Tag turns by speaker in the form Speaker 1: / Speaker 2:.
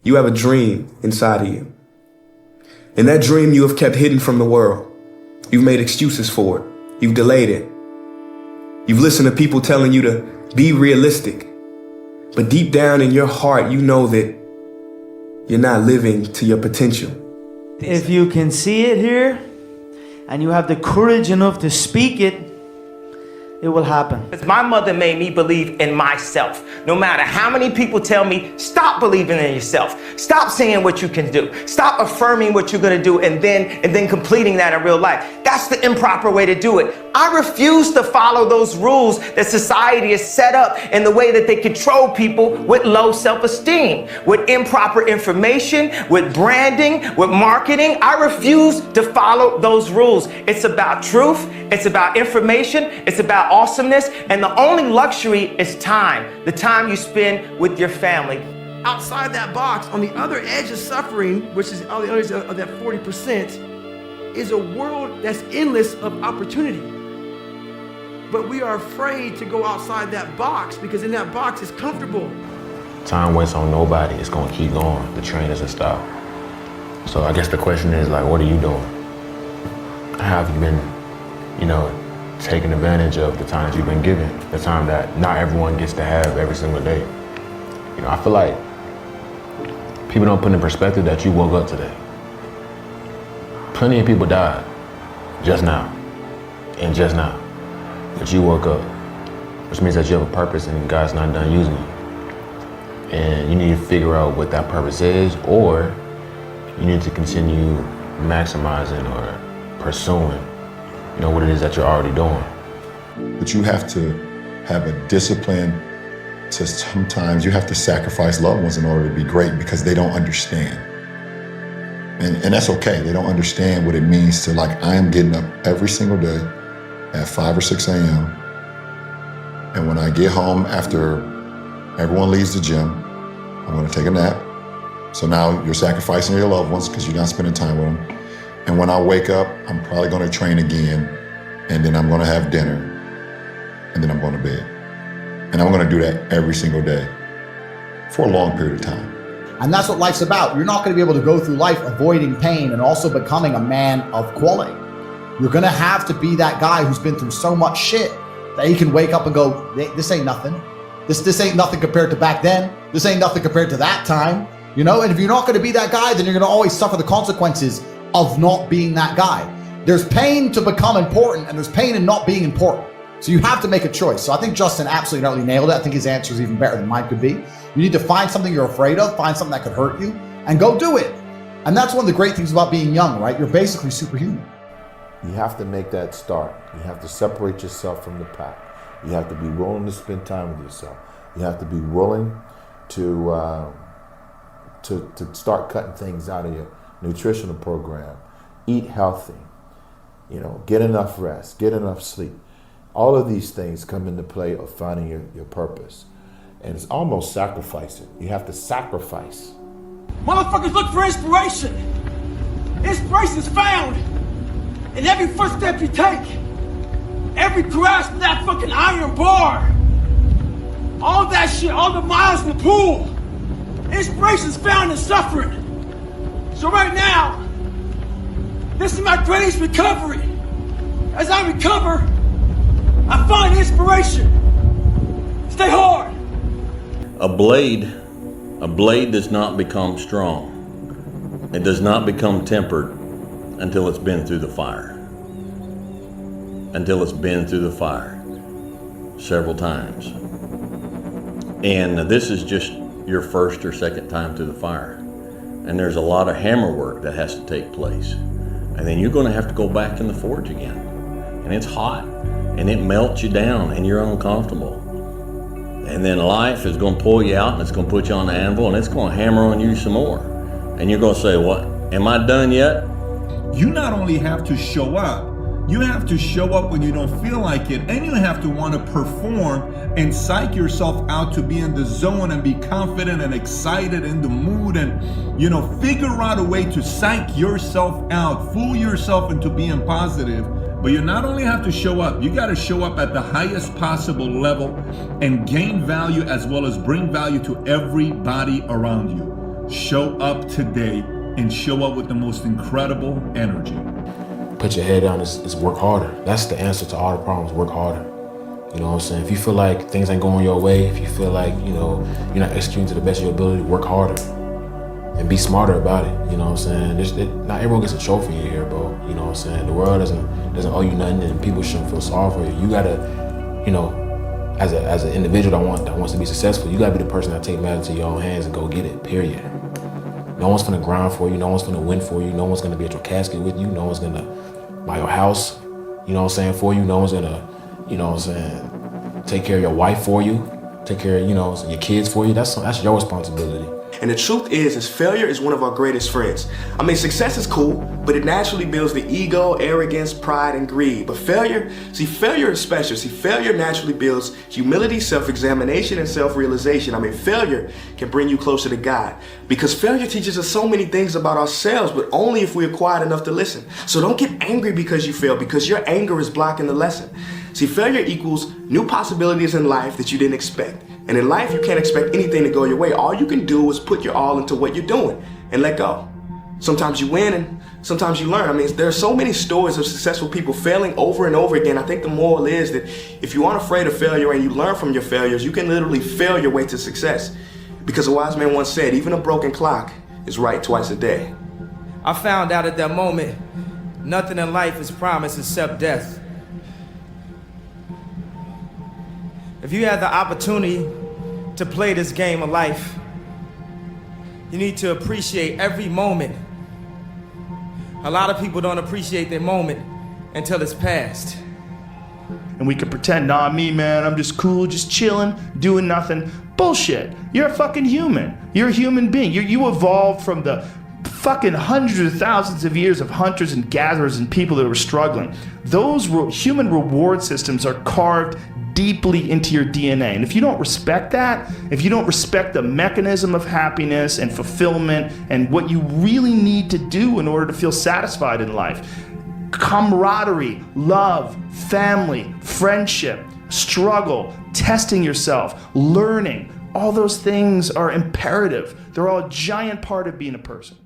Speaker 1: You have a dream inside of you. And that dream you have kept hidden from the world. You've made excuses for it. You've delayed it. You've listened to people telling you to be realistic. But deep down in your heart, you know that you're not living to your potential.
Speaker 2: If you can see it here, and you have the courage enough to speak it, it will happen.
Speaker 3: My mother made me believe in myself. No matter how many people tell me, stop believing in yourself. Stop saying what you can do. Stop affirming what you're gonna do and then completing that in real life. That's the improper way to do it. I refuse to follow those rules that society has set up in the way that they control people with low self-esteem, with improper information, with branding, with marketing. I refuse to follow those rules. It's about truth. It's about information. It's about awesomeness. And the only luxury is time, the time you spend with your family.
Speaker 4: Outside that box, on the other edge of suffering, which is on the other edge of that 40%, is a world that's endless of opportunity. But we are afraid to go outside that box because in that box is comfortable.
Speaker 5: Time waits on nobody. It's gonna keep going. The train doesn't stop. So I guess the question is, like, what are you doing? How have you been, taking advantage of the time that you've been given, the time that not everyone gets to have every single day? I feel like people don't put in perspective that you woke up today. Plenty of people died just now, and just now. But you woke up, which means that you have a purpose and God's not done using you. And you need to figure out what that purpose is, or you need to continue maximizing or pursuing, what it is that you're already doing.
Speaker 6: But you have to have a discipline to sometimes you have to sacrifice loved ones in order to be great because they don't understand. And that's okay. They don't understand what it means to, like, I am getting up every single day at 5 or 6 a.m. And when I get home after everyone leaves the gym, I'm gonna take a nap. So now you're sacrificing your loved ones because you're not spending time with them. And when I wake up, I'm probably gonna train again, and then I'm gonna have dinner, and then I'm going to bed. And I'm gonna do that every single day for a long period of time.
Speaker 7: And that's what life's about. You're not gonna be able to go through life avoiding pain and also becoming a man of quality. You're gonna have to be that guy who's been through so much shit that he can wake up and go, this ain't nothing. This ain't nothing compared to back then. This ain't nothing compared to that time. And if you're not gonna be that guy, then you're gonna always suffer the consequences of not being that guy. There's pain to become important, and there's pain in not being important. So you have to make a choice. So I think Justin absolutely nailed it. I think his answer is even better than mine could be. You need to find something you're afraid of, find something that could hurt you, and go do it. And that's one of the great things about being young, right? You're basically superhuman.
Speaker 8: You have to make that start. You have to separate yourself from the pack. You have to be willing to spend time with yourself. You have to be willing to start cutting things out of your nutritional program. Eat healthy. Get enough rest. Get enough sleep. All of these things come into play of finding your purpose. And it's almost sacrificing. You have to sacrifice.
Speaker 9: Motherfuckers look for inspiration. Inspiration is found in every footstep you take, every grasp of that fucking iron bar, all that shit, all the miles in the pool. Inspiration is found in suffering. So right now, this is my greatest recovery. As I recover, I find inspiration. Stay hard.
Speaker 10: A blade does not become strong. It does not become tempered until it's been through the fire. Until it's been through the fire several times. And this is just your first or second time through the fire. And there's a lot of hammer work that has to take place. And then you're gonna have to go back in the forge again. And it's hot, and it melts you down, and you're uncomfortable. And then life is gonna pull you out, and it's gonna put you on the anvil, and it's gonna hammer on you some more. And you're gonna say, what, am I done yet?
Speaker 11: You not only have to show up, you have to show up when you don't feel like it, and you have to want to perform and psych yourself out to be in the zone and be confident and excited in the mood, and figure out a way to psych yourself out, fool yourself into being positive. But you not only have to show up, you got to show up at the highest possible level and gain value as well as bring value to everybody around you. show up today and show up with the most incredible energy.
Speaker 5: Put your head down is work harder. That's the answer to all the problems, work harder. You know what I'm saying? If you feel like things ain't going your way, if you feel like, you know, you're not executing to the best of your ability, work harder and be smarter about it. You know what I'm saying? Not everyone gets a trophy here, bro. You know what I'm saying? The world doesn't owe you nothing, and people shouldn't feel sorry for you. You gotta, you know, as an individual that wants to be successful, you gotta be the person that take matters into your own hands and go get it, period. No one's gonna grind for you, no one's gonna win for you, no one's gonna be at your casket with you, no one's gonna buy your house, you know what I'm saying, for you, no one's gonna, you know what I'm saying, take care of your wife for you, take care of, you know, your kids for you. That's your responsibility.
Speaker 1: And the truth is failure is one of our greatest friends. I mean, success is cool, but it naturally builds the ego, arrogance, pride, and greed. But failure is special. See, failure naturally builds humility, self-examination, and self-realization. I mean, failure can bring you closer to God, because failure teaches us so many things about ourselves, but only if we are quiet enough to listen. So don't get angry because you fail, because your anger is blocking the lesson. See, failure equals new possibilities in life that you didn't expect. And in life, you can't expect anything to go your way. All you can do is put your all into what you're doing and let go. Sometimes you win and sometimes you learn. I mean, there are so many stories of successful people failing over and over again. I think the moral is that if you aren't afraid of failure and you learn from your failures, you can literally fail your way to success. Because a wise man once said, even a broken clock is right twice a day.
Speaker 3: I found out at that moment, nothing in life is promised except death. If you had the opportunity to play this game of life, you need to appreciate every moment. A lot of people don't appreciate their moment until it's past.
Speaker 12: And we can pretend, nah, me, man, I'm just cool, just chilling, doing nothing. Bullshit. You're a fucking human. You're a human being. You evolved from the fucking hundreds of thousands of years of hunters and gatherers and people that were struggling. Those human reward systems are carved deeply into your DNA. And if you don't respect that, if you don't respect the mechanism of happiness and fulfillment and what you really need to do in order to feel satisfied in life, camaraderie, love, family, friendship, struggle, testing yourself, learning, all those things are imperative. They're all a giant part of being a person.